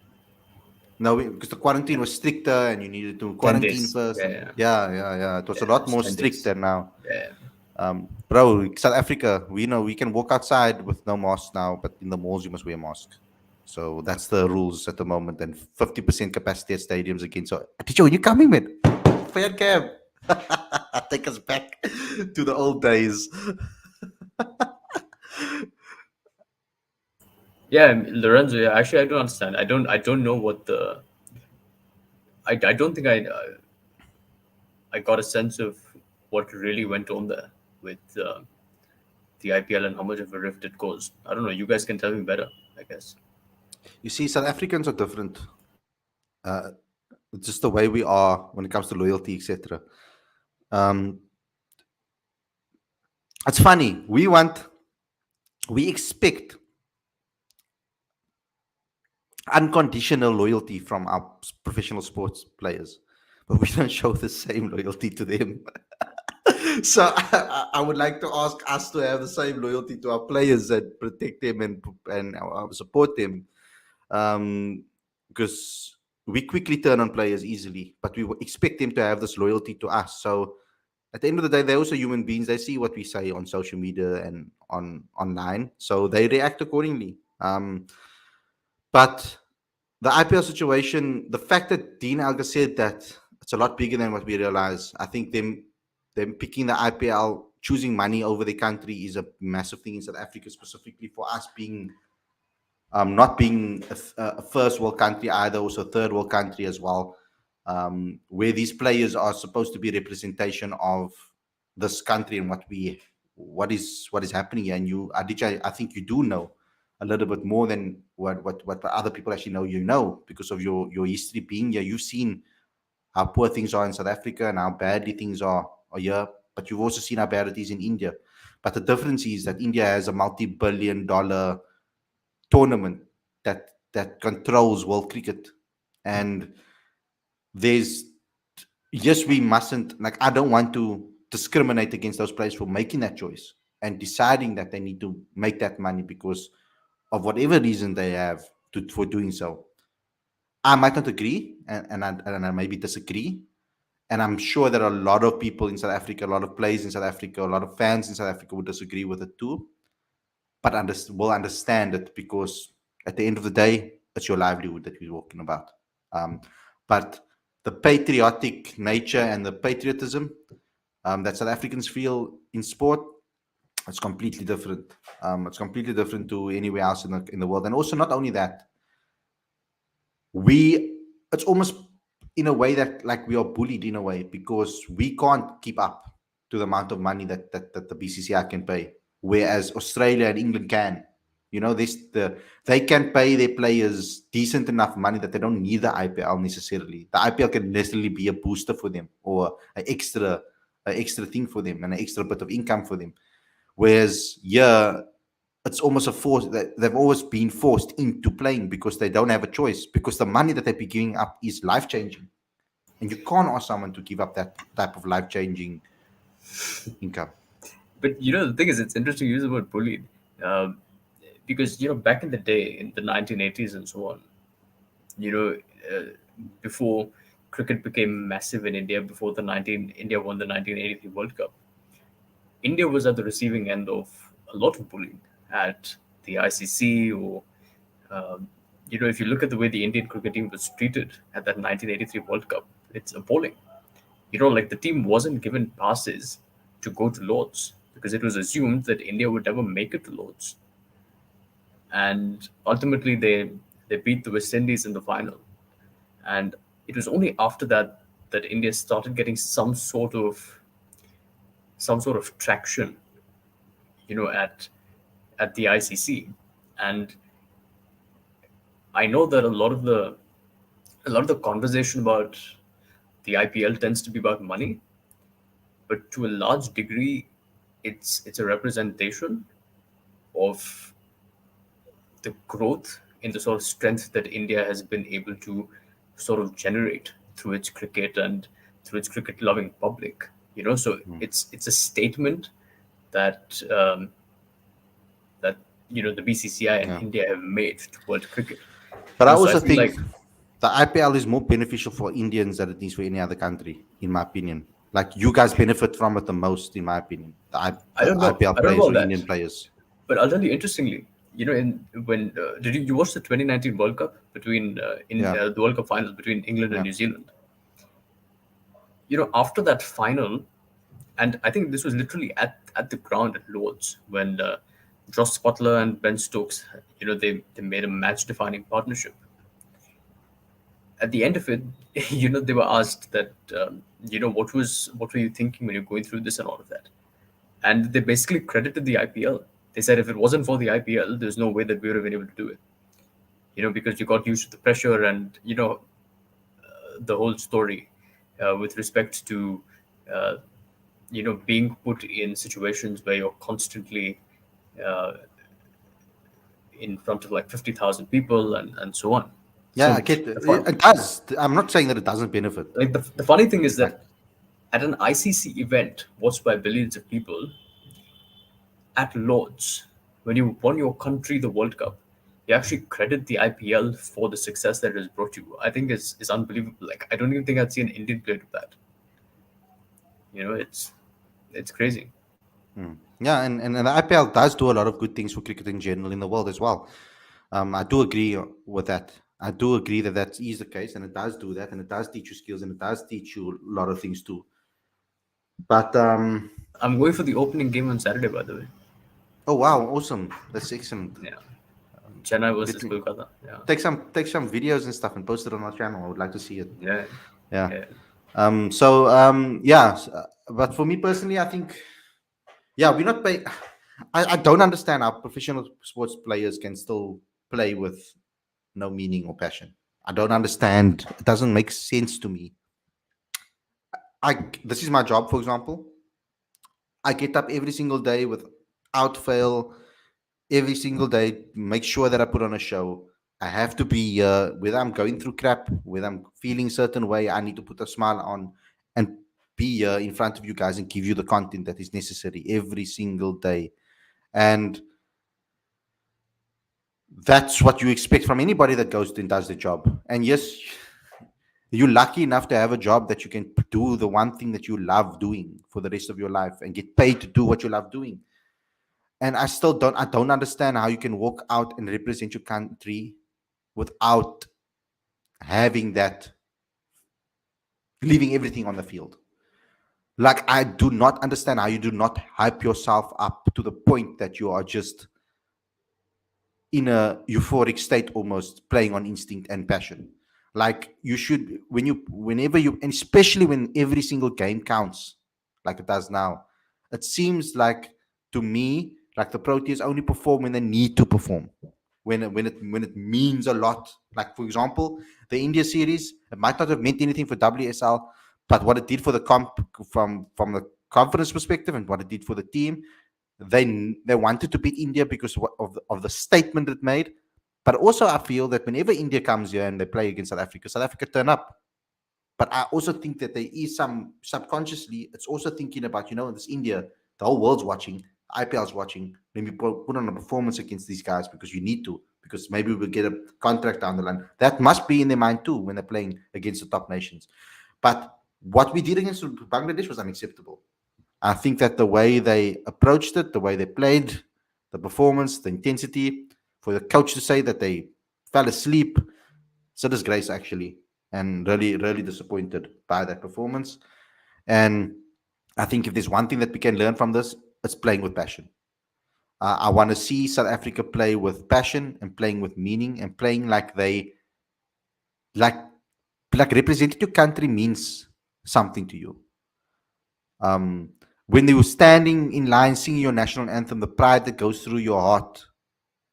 [SPEAKER 1] No, because the quarantine
[SPEAKER 2] yeah,
[SPEAKER 1] was stricter and you needed to
[SPEAKER 2] 10
[SPEAKER 1] quarantine
[SPEAKER 2] days.
[SPEAKER 1] first.
[SPEAKER 2] Yeah,
[SPEAKER 1] And
[SPEAKER 2] yeah,
[SPEAKER 1] yeah. It was a
[SPEAKER 2] yeah,
[SPEAKER 1] lot
[SPEAKER 2] it's
[SPEAKER 1] more
[SPEAKER 2] 10 days.
[SPEAKER 1] stricter now.
[SPEAKER 2] Yeah.
[SPEAKER 1] Bro, South Africa, we know we can walk outside with no mask now, but in the malls you must wear a mask. So that's the rules at the moment. And 50% capacity at stadiums again. So, teacher, when you coming, man? Fair cab. Take us back to the old days.
[SPEAKER 2] Yeah, Lorenzo. Yeah, actually, I don't understand. I don't know what the. I don't think I got a sense of what really went on there with the IPL and how much of a rift it caused. I don't know. You guys can tell me better, I guess.
[SPEAKER 1] You see, South Africans are different. Uh, just the way we are when it comes to loyalty, etc. Um, it's funny. We expect unconditional loyalty from our professional sports players, but we don't show the same loyalty to them. So I would like to ask us to have the same loyalty to our players and protect them and support them, because we quickly turn on players easily, but we expect them to have this loyalty to us. So at the end of the day, they're also human beings. They see what we say on social media and on online, so they react accordingly. But the IPL situation, the fact that Dean Alga said that it's a lot bigger than what we realize. I think them picking the IPL, choosing money over the country is a massive thing in South Africa, specifically for us being not being a first world country either, also third world country as well, where these players are supposed to be representation of this country and what is happening here. And you, Aditya, I think you do know a little bit more than what other people actually know. You know, because of your history being here, you've seen how poor things are in South Africa and how badly things are here. But you've also seen how bad it is in India. But the difference is that India has a multi-billion-dollar tournament that controls world cricket, and there's yes, we mustn't, like, I don't want to discriminate against those players for making that choice and deciding that they need to make that money because of whatever reason they have for doing so. I might not agree, and I maybe disagree, and I'm sure that a lot of people in South Africa, a lot of players in South Africa, a lot of fans in South Africa would disagree with it too, but will understand it because at the end of the day, it's your livelihood that we're talking about. Um, but the patriotic nature and the patriotism that South Africans feel in sport, it's completely different. It's completely different to anywhere else in the world. And also, not only that, it's almost in a way that like we are bullied in a way because we can't keep up to the amount of money that the BCCI can pay, whereas Australia and England can. They can pay their players decent enough money that they don't need the IPL necessarily. The IPL can necessarily be a booster for them or an extra thing for them and an extra bit of income for them. Whereas yeah, it's almost a force that they've always been forced into playing because they don't have a choice because the money that they're giving up is life changing, and you can't ask someone to give up that type of life changing income.
[SPEAKER 2] But the thing is, it's interesting you use the word bullied, um, because back in the day, in the 1980s and so on, you know, before cricket became massive in India, before India won the 1983 World Cup, India was at the receiving end of a lot of bullying at the ICC, or if you look at the way the Indian cricket team was treated at that 1983 World Cup, it's appalling. Like the team wasn't given passes to go to Lords because it was assumed that India would never make it to Lords, and ultimately they beat the West Indies in the final. And it was only after that India started getting some sort of traction, at the ICC. And I know that a lot of the conversation about the IPL tends to be about money, but to a large degree, it's a representation of the growth in the sort of strength that India has been able to sort of generate through its cricket and through its cricket loving public. So it's a statement that that the BCCI and
[SPEAKER 1] Yeah,
[SPEAKER 2] India have made toward cricket.
[SPEAKER 1] but I
[SPEAKER 2] So I
[SPEAKER 1] also
[SPEAKER 2] feel
[SPEAKER 1] think
[SPEAKER 2] like
[SPEAKER 1] the IPL is more beneficial for Indians than it is for any other country, in my opinion. Like you guys benefit from it the most, in my opinion.
[SPEAKER 2] I
[SPEAKER 1] The
[SPEAKER 2] don't know.
[SPEAKER 1] IPL
[SPEAKER 2] I don't
[SPEAKER 1] players
[SPEAKER 2] know
[SPEAKER 1] or
[SPEAKER 2] about
[SPEAKER 1] Indian
[SPEAKER 2] that.
[SPEAKER 1] players.
[SPEAKER 2] But I'll tell you, interestingly, in when did you watch the 2019 World Cup between in
[SPEAKER 1] Yeah,
[SPEAKER 2] the World Cup finals between England and
[SPEAKER 1] yeah,
[SPEAKER 2] New Zealand? After that final, and I think this was literally at the ground at Lords when Joss Butler and Ben Stokes, they made a match defining partnership. At the end of it, they were asked that, what were you thinking when you're going through this and all of that, and they basically credited the IPL. They said if it wasn't for the IPL, there's no way that we would have been able to do it. Because you got used to the pressure and the whole story with respect to uh, being put in situations where you're constantly uh, in front of like 50,000 people and so on.
[SPEAKER 1] yeah. I
[SPEAKER 2] So
[SPEAKER 1] get
[SPEAKER 2] the
[SPEAKER 1] it.
[SPEAKER 2] fun,
[SPEAKER 1] It does. I'm not saying that it doesn't benefit.
[SPEAKER 2] like the funny thing is
[SPEAKER 1] Like
[SPEAKER 2] that at an ICC event watched by billions of people at Lords, when you won your country the World Cup, you actually credit the IPL for the success that it has brought you. I think is unbelievable. Like I don't even think I'd see an Indian player do that. It's crazy.
[SPEAKER 1] Yeah, and the IPL does do a lot of good things for cricket in general in the world as well. I do agree with that. I do agree that that is the case, and it does do that, and it does teach you skills, and it does teach you a lot of things too. But
[SPEAKER 2] I'm going for the opening game on Saturday, by the way.
[SPEAKER 1] oh wow, awesome! That's excellent.
[SPEAKER 2] Yeah, Chennai
[SPEAKER 1] Let
[SPEAKER 2] versus
[SPEAKER 1] me
[SPEAKER 2] Kolkata. Yeah,
[SPEAKER 1] take some videos and stuff and post it on our channel. I would like to see it.
[SPEAKER 2] yeah,
[SPEAKER 1] Yeah.
[SPEAKER 2] yeah.
[SPEAKER 1] Yeah. But for me personally, I think yeah, we're not pay. I don't understand how professional sports players can still play with no meaning or passion. I don't understand. It doesn't make sense to me. This is my job, for example. I get up every single day without fail, every single day, make sure that I put on a show. I have to be whether I'm going through crap, whether I'm feeling a certain way, I need to put a smile on and be in front of you guys and give you the content that is necessary every single day. And that's what you expect from anybody that goes and does the job. And yes, you're lucky enough to have a job that you can do the one thing that you love doing for the rest of your life and get paid to do what you love doing. And I don't understand how you can walk out and represent your country without having that, leaving everything on the field. Like, I do not understand how you do not hype yourself up to the point that you are just in a euphoric state, almost playing on instinct and passion. Like, you should, whenever you, and especially when every single game counts, like it does now, it seems like, to me, like the Proteas only perform when they need to perform, when it means a lot. Like, for example, the India series, it might not have meant anything for WSL, but what it did for the from the confidence perspective and what it did for the team, they wanted to beat India because of the statement it made. But also, I feel that whenever India comes here and they play against South Africa turn up. But I also think that there is some subconsciously, it's also thinking about, this India, the whole world's watching, IPL's watching. Let me put on a performance against these guys because you need to, because maybe we'll get a contract down the line. That must be in their mind too when they're playing against the top nations. But what we did against Bangladesh was unacceptable. I think that the way they approached it, the way they played, the performance, the intensity, for the coach to say that they fell asleep, it's a disgrace actually, and really, really disappointed by that performance. And I think if there's one thing that we can learn from this, it's playing with passion. I want to see South Africa play with passion and playing with meaning and playing like they like representing your country means something to you. Um, when you were standing in line singing your national anthem, the pride that goes through your heart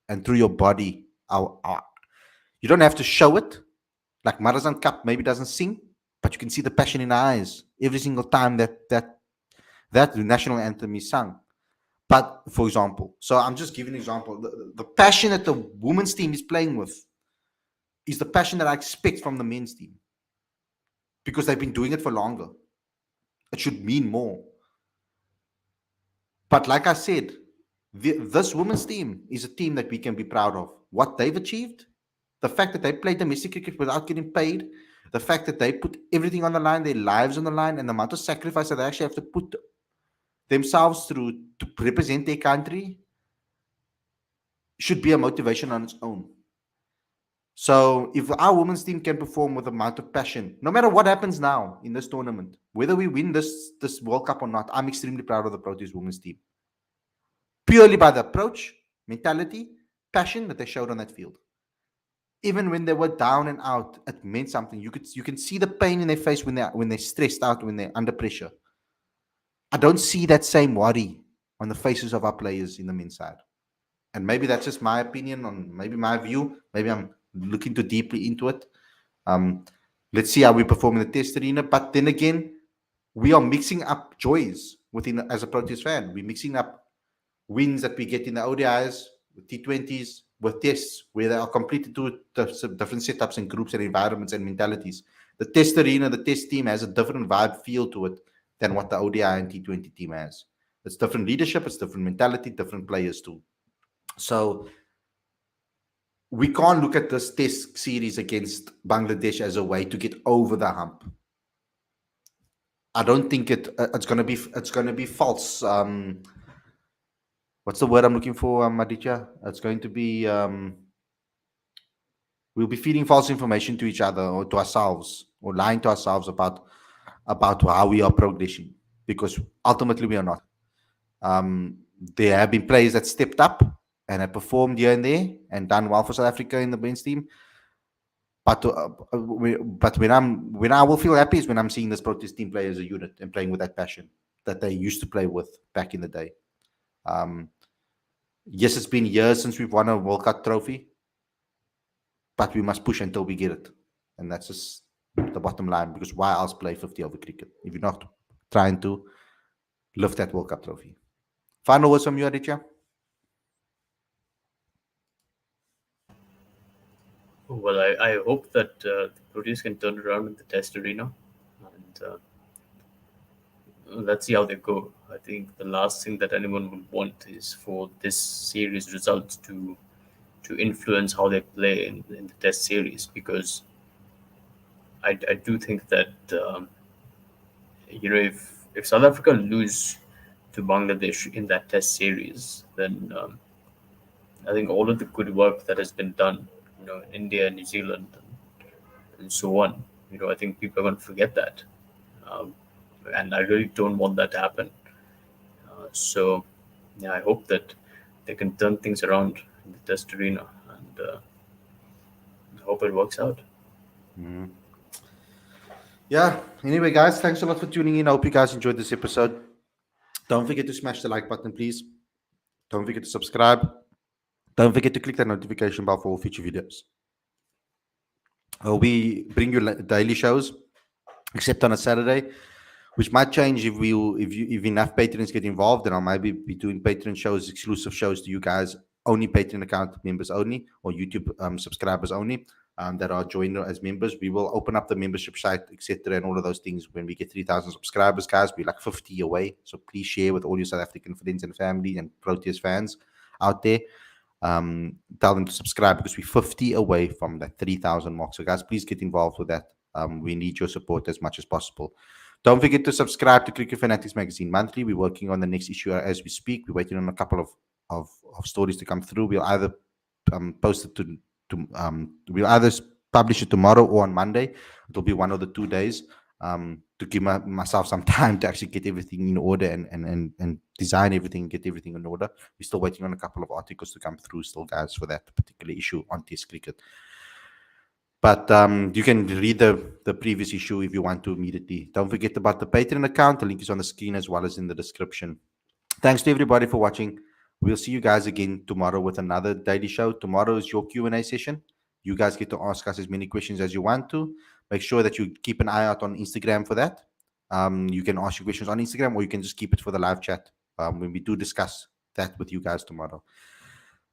[SPEAKER 1] and through your body, you don't have to show it. Like Marazan Cup maybe doesn't sing, but you can see the passion in her eyes every single time that national anthem is sung. But for example, so I'm just giving an example. The passion that the women's team is playing with is the passion that I expect from the men's team because they've been doing it for longer. It should mean more. But like I said, this women's team is a team that we can be proud of. What they've achieved, the fact that they play domestic cricket without getting paid, the fact that they put everything on the line, their lives on the line, and the amount of sacrifice that they actually have to put themselves through to represent their country should be a motivation on its own. So if our women's team can perform with the amount of passion, no matter what happens now in this tournament, whether we win this World Cup or not, I'm extremely proud of the Proteas women's team. Purely by the approach, mentality, passion that they showed on that field. Even when they were down and out, it meant something. You can see the pain in their face when they're stressed out, when they're under pressure. I don't see that same worry on the faces of our players in the men's side. And maybe that's just my opinion on maybe my view. Maybe I'm looking too deeply into it. Um, let's see how we perform in the test arena. But then again, we are mixing up joys as a Proteas fan. We're mixing up wins that we get in the ODIs, with T20s, with tests, where they are completely two different setups and groups and environments and mentalities. The test arena, the test team has a different vibe feel to it than what the ODI and T20 team has. It's different leadership, it's different mentality, different players too. So we can't look at this test series against Bangladesh as a way to get over the hump. I don't think it's going to be false. What's the word I'm looking for, Aditya? It's going to be we'll be feeding false information to each other or to ourselves or lying to ourselves about how we are progressing, because ultimately we are not. There have been players that stepped up and have performed here and there and done well for South Africa in the men's team. But when I will feel happy is when I'm seeing this Proteas team play as a unit and playing with that passion that they used to play with back in the day. Yes, it's been years since we've won a World Cup trophy, but we must push until we get it, and that's just the bottom line. Because why else play 50 over cricket if you're not trying to lift that World Cup trophy? Final words from you, Aditya?
[SPEAKER 2] Well, I hope that the Proteas can turn around in the Test arena, and let's see how they go. I think the last thing that anyone would want is for this series results to influence how they play in the Test series, because I do think that if South Africa lose to Bangladesh in that Test series, then I think all of the good work that has been done, in India, New Zealand, and so on, I think people are going to forget that, um, and I really don't want that to happen. So, yeah, I hope that they can turn things around in the Test arena, and I hope it works out.
[SPEAKER 1] Mm. Yeah. Anyway, guys, thanks a lot for tuning in. I hope you guys enjoyed this episode. Don't forget to smash the like button, please. Don't forget to subscribe. Don't forget to click that notification bell for all future videos. We bring you daily shows, except on a Saturday, which might change if enough patrons get involved. Then I'll maybe be doing Patreon shows, exclusive shows to you guys, only Patreon account members only, or YouTube subscribers only, that are joined as members. We will open up the membership site, etc., and all of those things when we get 3,000 subscribers, guys. We're like 50 away, so please share with all your South African friends and family and Proteas fans out there. Tell them to subscribe, because we're 50 away from that 3,000 mark. So, guys, please get involved with that. We need your support as much as possible. Don't forget to subscribe to Cricket Fanatics Magazine monthly. We're working on the next issue as we speak. We're waiting on a couple of stories to come through. We'll either post it we'll either publish it tomorrow or on Monday. It'll be one of the 2 days, to give myself some time to actually get everything in order and design everything, get everything in order. We're still waiting on a couple of articles to come through still, guys, for that particular issue on Test cricket. But you can read the previous issue if you want to immediately. Don't forget about the Patreon account. The link is on the screen as well as in the description. Thanks to everybody for watching. We'll see you guys again tomorrow with another daily show. Tomorrow is your Q&A session. You guys get to ask us as many questions as you want to. Make sure that you keep an eye out on Instagram for that. You can ask your questions on Instagram, or you can just keep it for the live chat when we do discuss that with you guys tomorrow.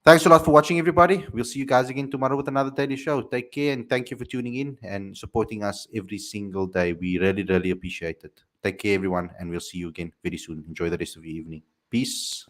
[SPEAKER 1] Thanks a lot for watching, everybody. We'll see you guys again tomorrow with another daily show. Take care, and thank you for tuning in and supporting us every single day. We really, really appreciate it. Take care, everyone, and we'll see you again very soon. Enjoy the rest of your evening. Peace.